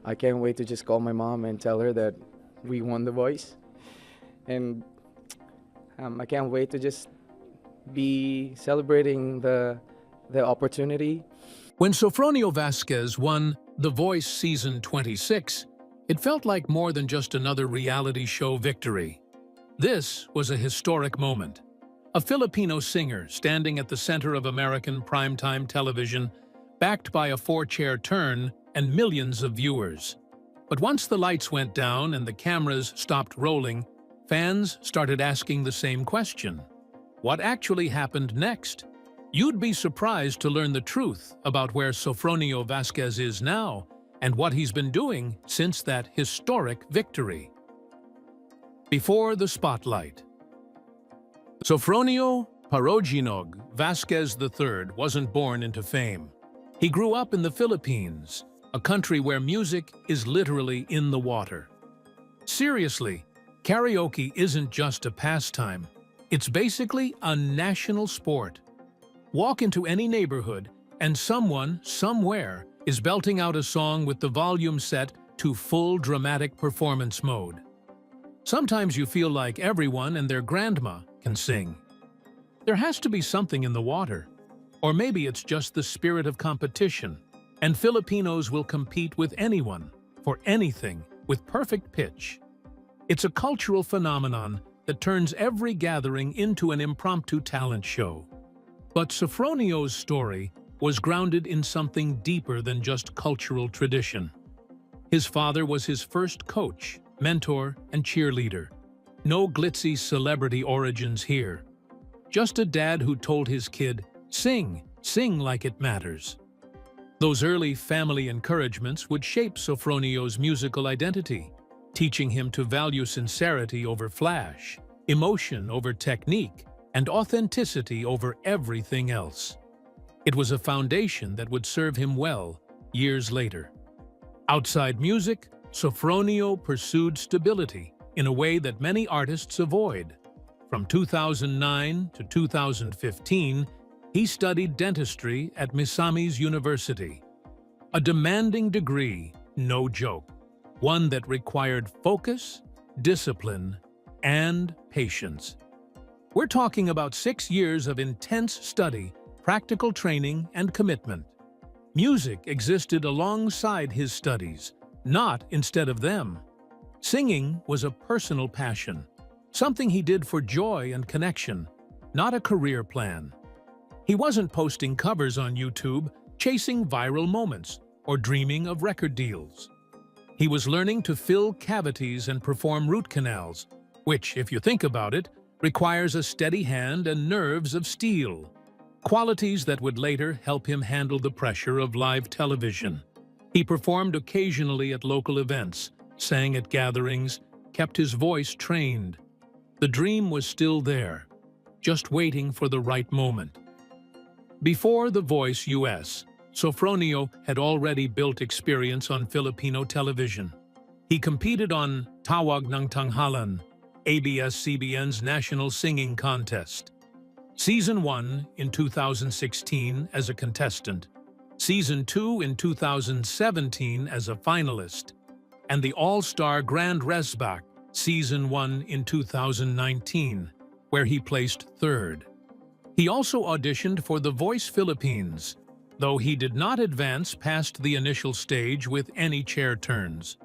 I can't wait to just call my mom and tell her that we won The Voice. And I can't wait to just be celebrating the opportunity. When Sofronio Vasquez won The Voice Season 26, it felt like more than just another reality show victory. This was a historic moment. A Filipino singer standing at the center of American primetime television, backed by a four-chair turn and millions of viewers. But once the lights went down and the cameras stopped rolling, fans started asking the same question. What actually happened next? You'd be surprised to learn the truth about where Sofronio Vasquez is now and what he's been doing since that historic victory. Before the spotlight. Sofronio Vasquez III wasn't born into fame. He grew up in the Philippines, a country where music is literally in the water. Seriously, karaoke isn't just a pastime. It's basically a national sport. Walk into any neighborhood and someone, somewhere, is belting out a song with the volume set to full dramatic performance mode. Sometimes you feel like everyone and their grandma can sing. There has to be something in the water. Or maybe it's just the spirit of competition, and Filipinos will compete with anyone, for anything, with perfect pitch. It's a cultural phenomenon that turns every gathering into an impromptu talent show. But Sofronio's story was grounded in something deeper than just cultural tradition. His father was his first coach, mentor, and cheerleader. No glitzy celebrity origins here. Just a dad who told his kid, "Sing, sing like it matters." Those early family encouragements would shape Sofronio's musical identity, teaching him to value sincerity over flash, emotion over technique, and authenticity over everything else. It was a foundation that would serve him well years later. Outside music, Sofronio pursued stability in a way that many artists avoid. From 2009 to 2015, he studied dentistry at Misamis University. A demanding degree, no joke. One that required focus, discipline, and patience. We're talking about 6 years of intense study, practical training, and commitment. Music existed alongside his studies, not instead of them. Singing was a personal passion, something he did for joy and connection, not a career plan. He wasn't posting covers on YouTube, chasing viral moments, or dreaming of record deals. He was learning to fill cavities and perform root canals, which, if you think about it, requires a steady hand and nerves of steel, qualities that would later help him handle the pressure of live television. He performed occasionally at local events, sang at gatherings, kept his voice trained. The dream was still there, just waiting for the right moment. Before The Voice US, Sofronio had already built experience on Filipino television. He competed on Tawag ng Tanghalan, ABS-CBN's national singing contest. Season 1 in 2016 as a contestant, Season 2 in 2017 as a finalist, and the All-Star Grand Resback Season 1 in 2019, where he placed third. He also auditioned for The Voice Philippines, though he did not advance past the initial stage with any chair turns.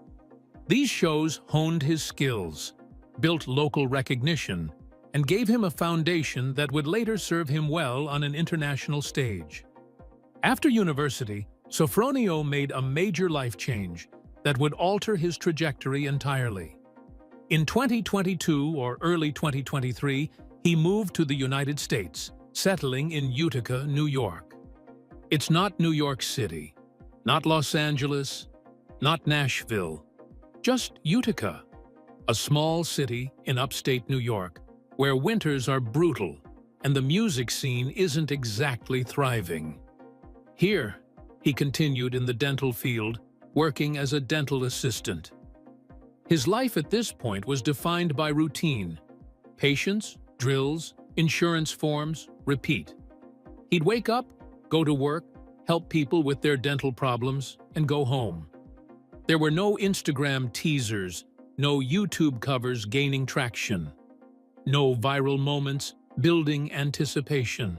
These shows honed his skills, built local recognition, and gave him a foundation that would later serve him well on an international stage. After university, Sofronio made a major life change that would alter his trajectory entirely. In 2022 or early 2023, he moved to the United States, settling in Utica, New York. It's not New York City, not Los Angeles, not Nashville, just Utica, a small city in upstate New York where winters are brutal and the music scene isn't exactly thriving. Here, he continued in the dental field, working as a dental assistant. His life at this point was defined by routine: patients, drills, insurance forms, repeat. He'd wake up, go to work, help people with their dental problems, and go home. There were no Instagram teasers, no YouTube covers gaining traction, no viral moments building anticipation.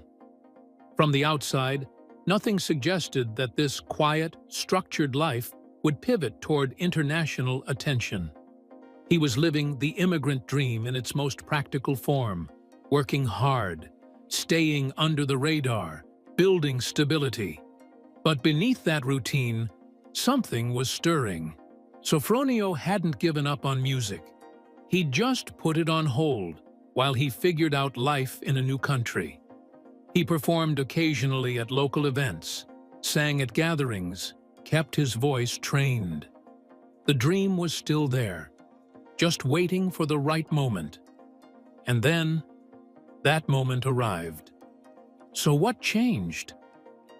From the outside, nothing suggested that this quiet, structured life would pivot toward international attention. He was living the immigrant dream in its most practical form, working hard, staying under the radar, building stability. But beneath that routine, something was stirring. Sofronio hadn't given up on music. He'd just put it on hold while he figured out life in a new country. He performed occasionally at local events, sang at gatherings, kept his voice trained. The dream was still there, just waiting for the right moment. And then, that moment arrived. So what changed?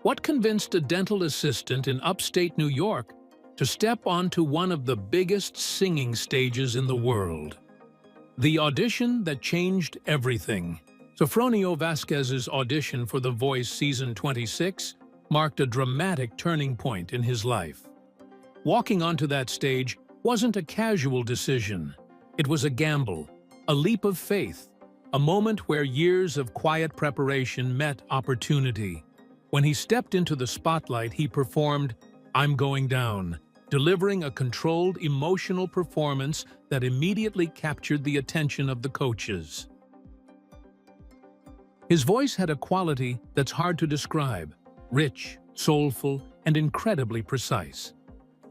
What convinced a dental assistant in upstate New York to step onto one of the biggest singing stages in the world? The audition that changed everything. Sofronio Vasquez's audition for The Voice Season 26 marked a dramatic turning point in his life. Walking onto that stage wasn't a casual decision. It was a gamble, a leap of faith, a moment where years of quiet preparation met opportunity. When he stepped into the spotlight, he performed "I'm Going Down," delivering a controlled, emotional performance that immediately captured the attention of the coaches. His voice had a quality that's hard to describe, rich, soulful, and incredibly precise.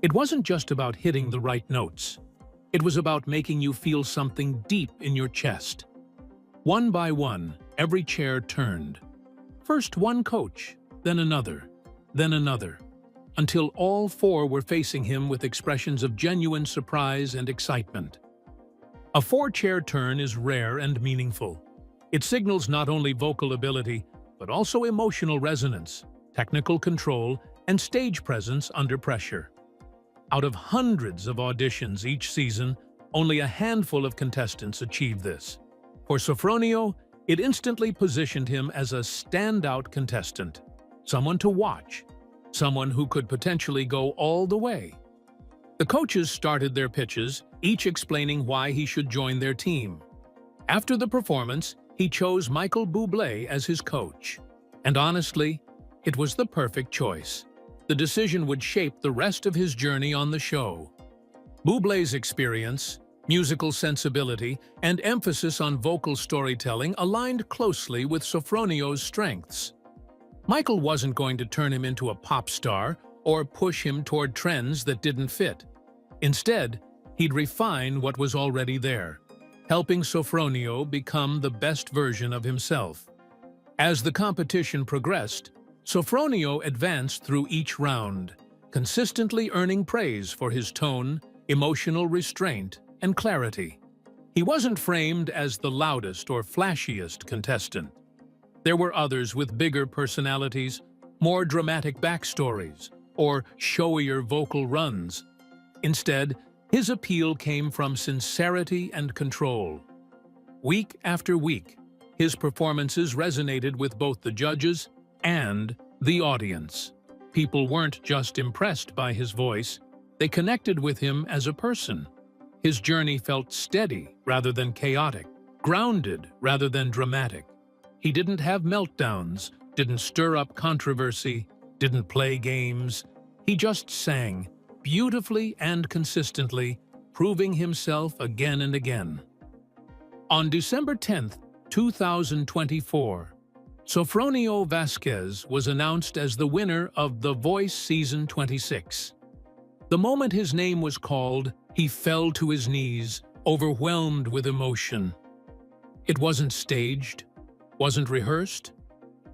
It wasn't just about hitting the right notes. It was about making you feel something deep in your chest. One by one, every chair turned. First one coach, then another, until all four were facing him with expressions of genuine surprise and excitement. A four-chair turn is rare and meaningful. It signals not only vocal ability, but also emotional resonance, technical control, and stage presence under pressure. Out of hundreds of auditions each season, only a handful of contestants achieve this. For Sofronio, it instantly positioned him as a standout contestant, someone to watch, someone who could potentially go all the way. The coaches started their pitches, each explaining why he should join their team. After the performance, he chose Michael Bublé as his coach. And honestly, it was the perfect choice. The decision would shape the rest of his journey on the show. Bublé's experience, musical sensibility, and emphasis on vocal storytelling aligned closely with Sofronio's strengths. Michael wasn't going to turn him into a pop star or push him toward trends that didn't fit. Instead, he'd refine what was already there, helping Sofronio become the best version of himself. As the competition progressed, Sofronio advanced through each round, consistently earning praise for his tone, emotional restraint, and clarity. He wasn't framed as the loudest or flashiest contestant. There were others with bigger personalities, more dramatic backstories, or showier vocal runs. Instead, his appeal came from sincerity and control. Week after week, his performances resonated with both the judges and the audience. People weren't just impressed by his voice, they connected with him as a person. His journey felt steady rather than chaotic, grounded rather than dramatic. He didn't have meltdowns, didn't stir up controversy, didn't play games. He just sang, beautifully and consistently, proving himself again and again. On December 10th, 2024, Sofronio Vasquez was announced as the winner of The Voice Season 26. The moment his name was called, he fell to his knees, overwhelmed with emotion. It wasn't staged, wasn't rehearsed.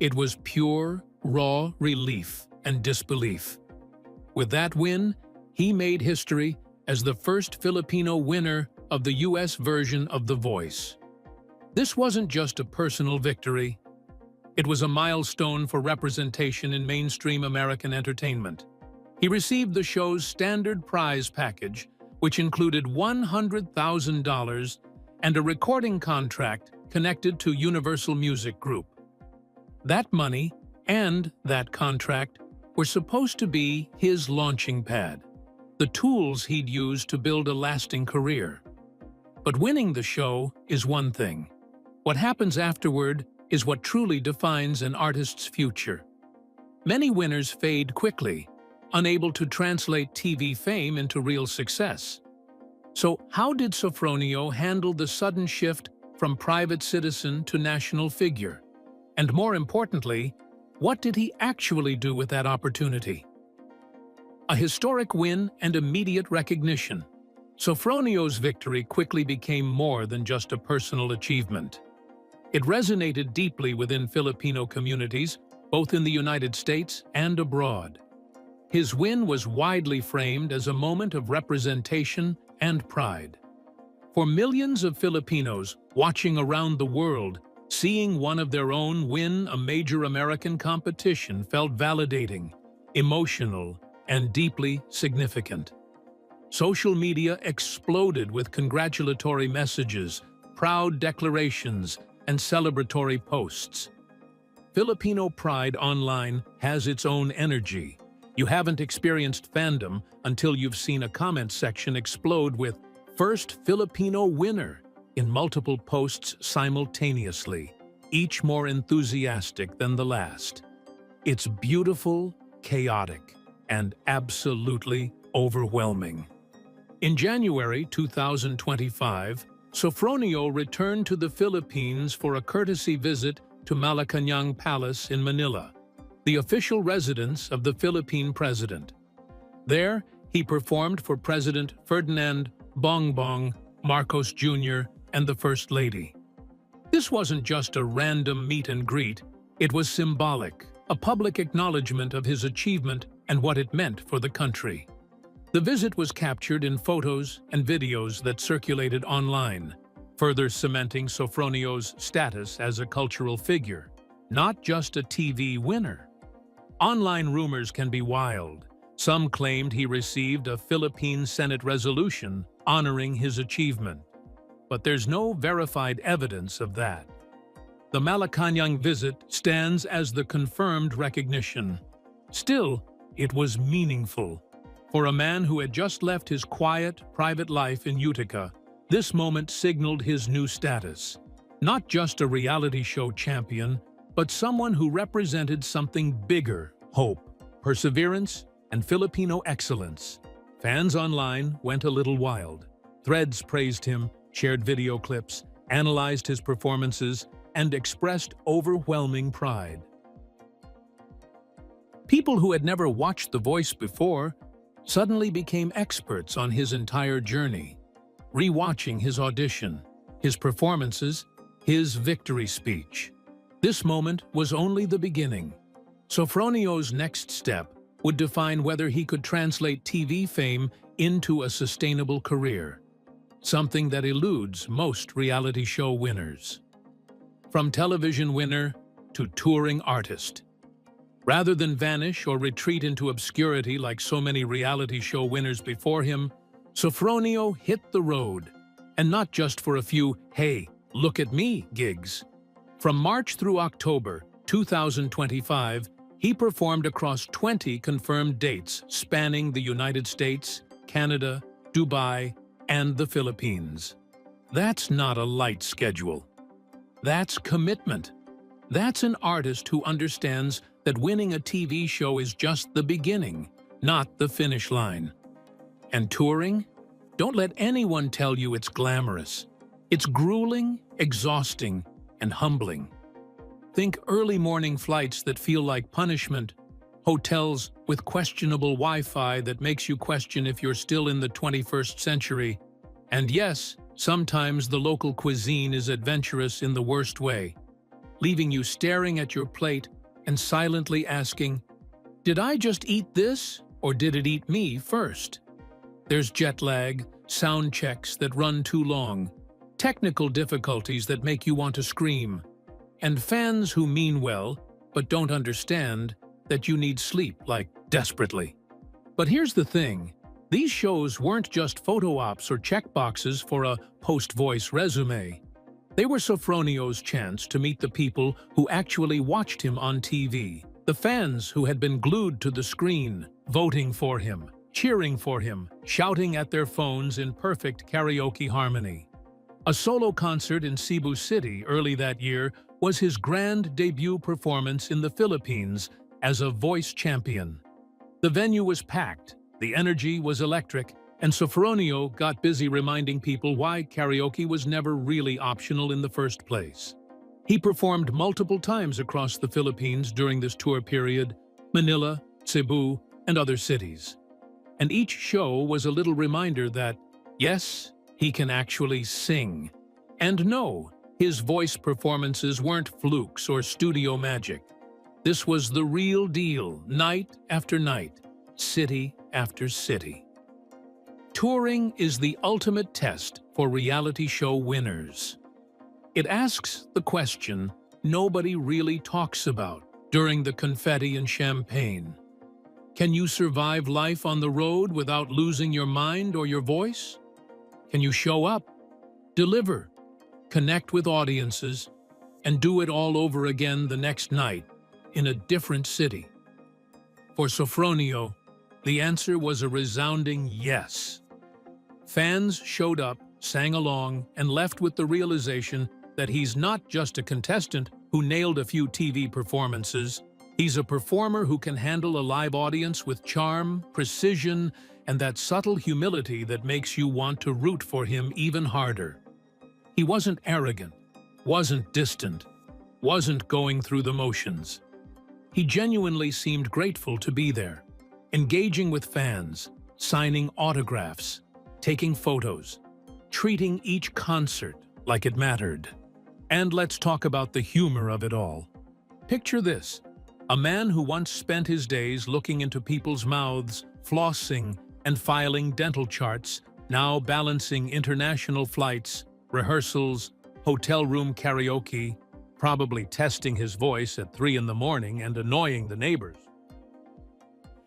It was pure, raw relief and disbelief. With that win, he made history as the first Filipino winner of the U.S. version of The Voice. This wasn't just a personal victory. It was a milestone for representation in mainstream American entertainment. He received the show's standard prize package, which included $100,000 and a recording contract connected to Universal Music Group. That money and that contract were supposed to be his launching pad, the tools he'd use to build a lasting career. But winning the show is one thing. What happens afterward is what truly defines an artist's future. Many winners fade quickly, unable to translate TV fame into real success. So how did Sofronio handle the sudden shift from private citizen to national figure? And more importantly, what did he actually do with that opportunity? A historic win and immediate recognition. Sofronio's victory quickly became more than just a personal achievement. It resonated deeply within Filipino communities, both in the United States and abroad. His win was widely framed as a moment of representation and pride. For millions of Filipinos watching around the world, seeing one of their own win a major American competition felt validating, emotional, and deeply significant. Social media exploded with congratulatory messages, proud declarations, and celebratory posts. Filipino pride online has its own energy. You haven't experienced fandom until you've seen a comment section explode with "First Filipino winner" in multiple posts simultaneously, each more enthusiastic than the last. It's beautiful, chaotic, and absolutely overwhelming. In January 2025, Sofronio returned to the Philippines for a courtesy visit to Malacañang Palace in Manila, the official residence of the Philippine president. There, he performed for President Ferdinand Bongbong Marcos Jr. and the First Lady. This wasn't just a random meet and greet, it was symbolic, a public acknowledgement of his achievement and what it meant for the country. The visit was captured in photos and videos that circulated online, further cementing Sofronio's status as a cultural figure, not just a TV winner. Online rumors can be wild. Some claimed he received a Philippine Senate resolution honoring his achievement, but there's no verified evidence of that. The Malacañang visit stands as the confirmed recognition. Still, it was meaningful. For a man who had just left his quiet, private life in Utica, this moment signaled his new status. Not just a reality show champion, but someone who represented something bigger: hope, perseverance, and Filipino excellence. Fans online went a little wild. Threads praised him, shared video clips, analyzed his performances, and expressed overwhelming pride. People who had never watched The Voice before suddenly became experts on his entire journey, rewatching his audition, his performances, his victory speech. This moment was only the beginning. Sofronio's next step would define whether he could translate TV fame into a sustainable career, something that eludes most reality show winners. From television winner to touring artist. Rather than vanish or retreat into obscurity like so many reality show winners before him, Sofronio hit the road, and not just for a few "hey, look at me" gigs. From March through October 2025, he performed across 20 confirmed dates spanning the United States, Canada, Dubai, and the Philippines. That's not a light schedule. That's commitment. That's an artist who understands that winning a TV show is just the beginning, not the finish line. And touring? Don't let anyone tell you it's glamorous. It's grueling, exhausting, and humbling. Think early morning flights that feel like punishment, hotels with questionable Wi-Fi that makes you question if you're still in the 21st century. And yes, sometimes the local cuisine is adventurous in the worst way, leaving you staring at your plate and silently asking, "Did I just eat this, or did it eat me first?" There's jet lag, sound checks that run too long, technical difficulties that make you want to scream, and fans who mean well but don't understand that you need sleep, like, desperately. But here's the thing. These shows weren't just photo ops or checkboxes for a post-voice resume. They were Sofronio's chance to meet the people who actually watched him on TV, the fans who had been glued to the screen, voting for him, cheering for him, shouting at their phones in perfect karaoke harmony. A solo concert in Cebu City early that year was his grand debut performance in the Philippines as a voice champion. The venue was packed, the energy was electric, and Sofronio got busy reminding people why karaoke was never really optional in the first place. He performed multiple times across the Philippines during this tour period, Manila, Cebu, and other cities. And each show was a little reminder that, yes, he can actually sing. And no, his voice performances weren't flukes or studio magic. This was the real deal, night after night, city after city. Touring is the ultimate test for reality show winners. It asks the question nobody really talks about during the confetti and champagne. Can you survive life on the road without losing your mind or your voice? Can you show up, deliver, connect with audiences, and do it all over again the next night in a different city? For Sofronio, the answer was a resounding yes. Fans showed up, sang along, and left with the realization that he's not just a contestant who nailed a few TV performances. He's a performer who can handle a live audience with charm, precision, and that subtle humility that makes you want to root for him even harder. He wasn't arrogant, wasn't distant, wasn't going through the motions. He genuinely seemed grateful to be there, engaging with fans, signing autographs, taking photos, treating each concert like it mattered. And let's talk about the humor of it all. Picture this, a man who once spent his days looking into people's mouths, flossing, and filing dental charts, now balancing international flights, rehearsals, hotel room karaoke, probably testing his voice at 3 in the morning and annoying the neighbors.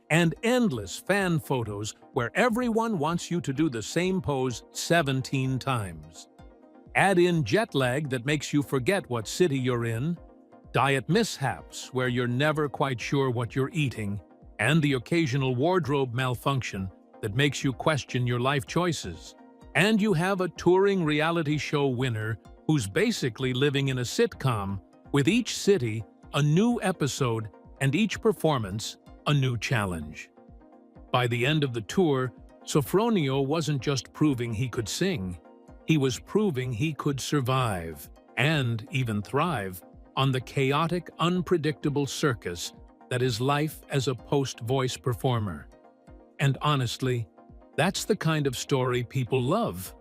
And endless fan photos where everyone wants you to do the same pose 17 times. Add in jet lag that makes you forget what city you're in, diet mishaps where you're never quite sure what you're eating, and the occasional wardrobe malfunction that makes you question your life choices. And you have a touring reality show winner who's basically living in a sitcom, with each city a new episode and each performance a new challenge. By the end of the tour, Sofronio wasn't just proving he could sing, he was proving he could survive, and even thrive, on the chaotic, unpredictable circus that is life as a post-voice performer. And honestly, that's the kind of story people love.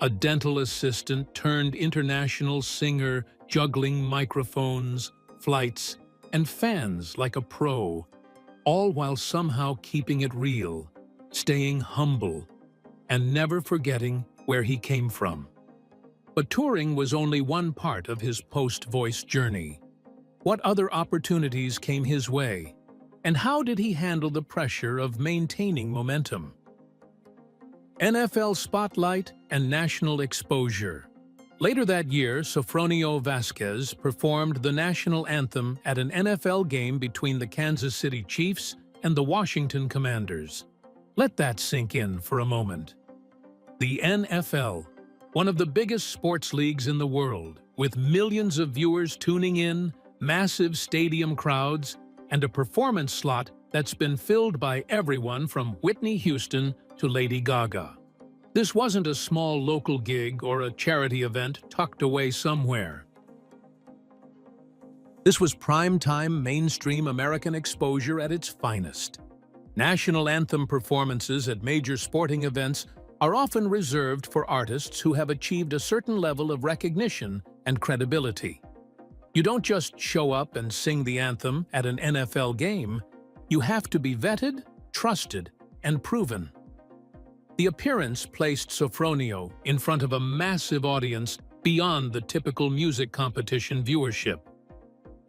A dental assistant turned international singer juggling microphones, flights, and fans like a pro, all while somehow keeping it real, staying humble, and never forgetting where he came from. But touring was only one part of his post-voice journey. What other opportunities came his way? And how did he handle the pressure of maintaining momentum? NFL spotlight and national exposure. Later that year, Sofronio Vasquez performed the national anthem at an NFL game between the Kansas City Chiefs and the Washington Commanders. Let that sink in for a moment. The NFL, one of the biggest sports leagues in the world, with millions of viewers tuning in, massive stadium crowds, and a performance slot that's been filled by everyone from Whitney Houston to Lady Gaga. This wasn't a small local gig or a charity event tucked away somewhere. This was prime-time mainstream American exposure at its finest. National anthem performances at major sporting events are often reserved for artists who have achieved a certain level of recognition and credibility. You don't just show up and sing the anthem at an NFL game. You have to be vetted, trusted, and proven. The appearance placed Sofronio in front of a massive audience beyond the typical music competition viewership.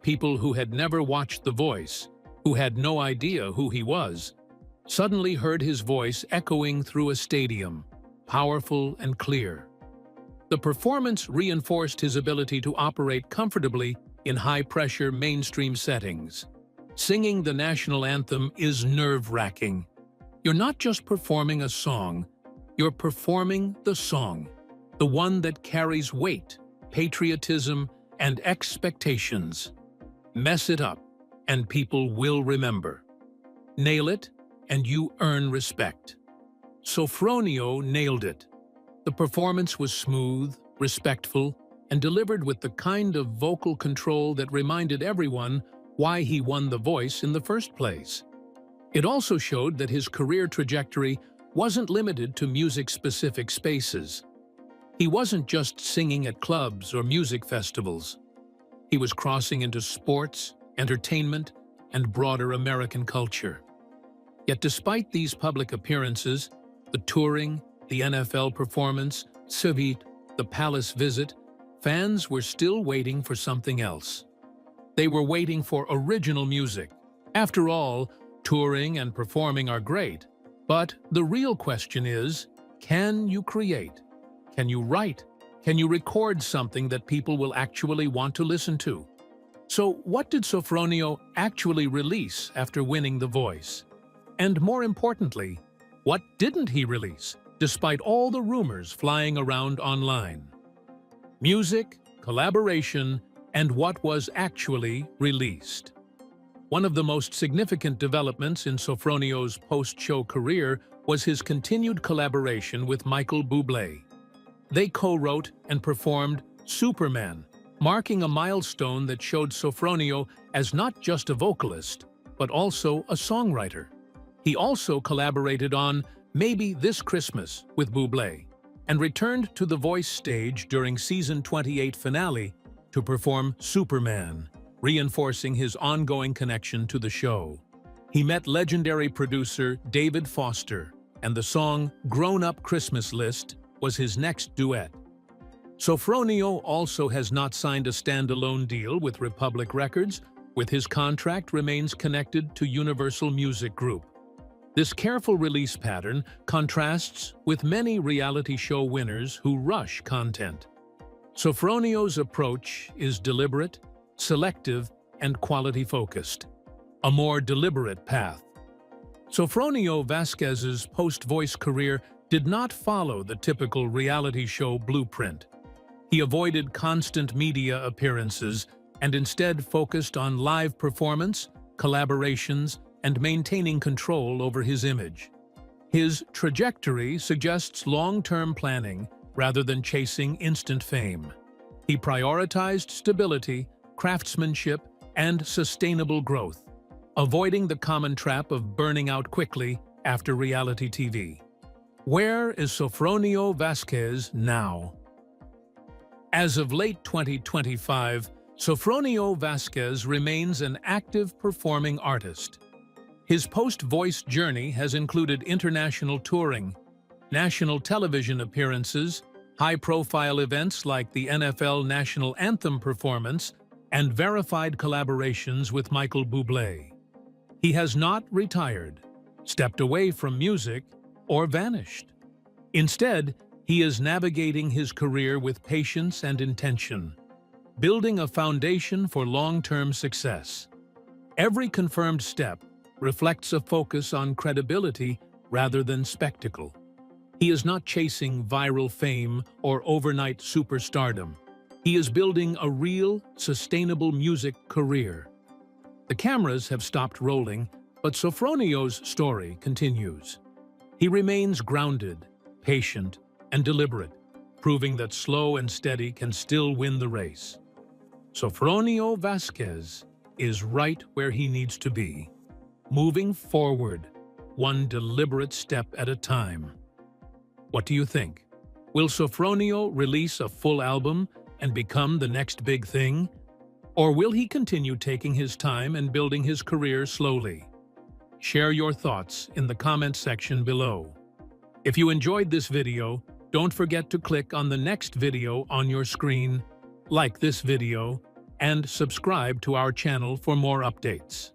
People who had never watched The Voice, who had no idea who he was, suddenly heard his voice echoing through a stadium, powerful and clear. The performance reinforced his ability to operate comfortably in high-pressure mainstream settings. Singing the national anthem is nerve-wracking. You're not just performing a song, you're performing the song, the one that carries weight, patriotism, and expectations. Mess it up, and people will remember. Nail it, and you earn respect. Sofronio nailed it. The performance was smooth, respectful, and delivered with the kind of vocal control that reminded everyone why he won The Voice in the first place. It also showed that his career trajectory wasn't limited to music-specific spaces. He wasn't just singing at clubs or music festivals. He was crossing into sports, entertainment, and broader American culture. Yet despite these public appearances, the touring, the NFL performance, Civit, the palace visit, fans were still waiting for something else. They were waiting for original music. After all, touring and performing are great, but the real question is, can you create? Can you write? Can you record something that people will actually want to listen to? So what did Sofronio actually release after winning The Voice? And more importantly, what didn't he release, despite all the rumors flying around online? Music, collaboration, and what was actually released. One of the most significant developments in Sofronio's post-show career was his continued collaboration with Michael Bublé. They co-wrote and performed Superman, marking a milestone that showed Sofronio as not just a vocalist, but also a songwriter. He also collaborated on Maybe This Christmas with Bublé, and returned to The Voice stage during season 28 finale to perform Superman, reinforcing his ongoing connection to the show. He met legendary producer David Foster, and the song Grown Up Christmas List was his next duet. Sofronio also has not signed a standalone deal with Republic Records, with his contract remains connected to Universal Music Group. This careful release pattern contrasts with many reality show winners who rush content. Sofronio's approach is deliberate, selective, and quality-focused, a more deliberate path. Sofronio Vasquez's post-Voice career did not follow the typical reality show blueprint. He avoided constant media appearances and instead focused on live performance, collaborations, and maintaining control over his image. His trajectory suggests long-term planning rather than chasing instant fame. He prioritized stability, craftsmanship, and sustainable growth, avoiding the common trap of burning out quickly after reality TV. Where is Sofronio Vasquez now? As of late 2025, Sofronio Vasquez remains an active performing artist. His post-Voice journey has included international touring, national television appearances, high-profile events like the NFL national anthem performance, and verified collaborations with Michael Bublé. He has not retired, stepped away from music, or vanished. Instead, he is navigating his career with patience and intention, building a foundation for long-term success. Every confirmed step reflects a focus on credibility rather than spectacle. He is not chasing viral fame or overnight superstardom. He is building a real, sustainable music career. The cameras have stopped rolling, but Sofronio's story continues. He remains grounded, patient, and deliberate, proving that slow and steady can still win the race. Sofronio Vasquez is right where he needs to be, moving forward, one deliberate step at a time. What do you think? Will Sofronio release a full album and become the next big thing? Or will he continue taking his time and building his career slowly? Share your thoughts in the comment section below. If you enjoyed this video, don't forget to click on the next video on your screen, like this video, and subscribe to our channel for more updates.